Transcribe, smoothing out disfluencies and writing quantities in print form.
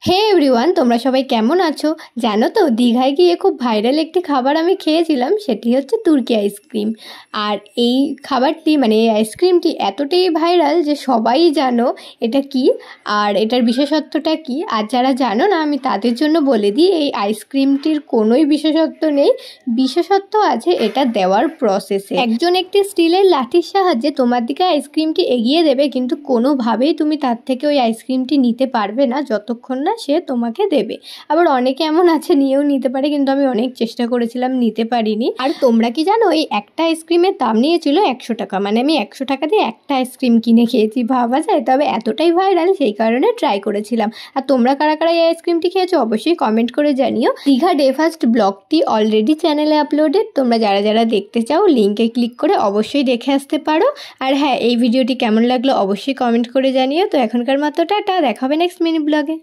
হে everyone, তোমরা সবাই কেমন আছো? জানো তো, দীঘায় গিয়ে খুব ভাইরাল একটি খাবার আমি খেয়েছিলাম, সেটি হচ্ছে তুর্কি আইসক্রিম। আর এই খাবারটি এই আইসক্রিমটি এতটাই ভাইরাল যে সবাই জানো এটা কি আর এটার বিশেষত্বটা কি। আর যারা জানো না, আমি তাদের জন্য বলে দিই, এই আইসক্রিমটির কোনোই বিশেষত্ব নেই, বিশেষত্ব আছে এটা দেওয়ার প্রসেসে। একজন একটি স্টিলের লাঠির সাহায্যে তোমার দিকে আইসক্রিমটি এগিয়ে দেবে, কিন্তু কোনোভাবেই তুমি তার থেকে ওই আইসক্রিমটি নিতে পারবে না যতক্ষণ না সে তোমাকে দেবে। আবার অনেকে এমন আছে নিয়েও নিতে পারে, কিন্তু আমি অনেক চেষ্টা করেছিলাম, নিতে পারিনি। আর তোমরা কি জানো, এই একটা আইসক্রিমের দাম নিয়েছিল 100 টাকা। আমি 100 টাকা দিয়ে একটা আইসক্রিম কিনে খেয়েছি, ভাবা যায়। তবে এতটাই ভাইরাল সেই কারণে ট্রাই করেছিলাম। আর তোমরা কারা কারা এই আইসক্রিমটি খেয়েছো অবশ্যই কমেন্ট করে জানিও। দীঘা ডে ফার্স্ট ব্লগটি অলরেডি চ্যানেলে আপলোডেড, তোমরা যারা যারা দেখতে চাও লিঙ্কে ক্লিক করে অবশ্যই দেখে আসতে পারো। আর হ্যাঁ, এই ভিডিওটি কেমন লাগলো অবশ্যই কমেন্ট করে জানিও। তো এখনকার মতো টাটা, দেখা হবে নেক্সট মিনি ব্লগে।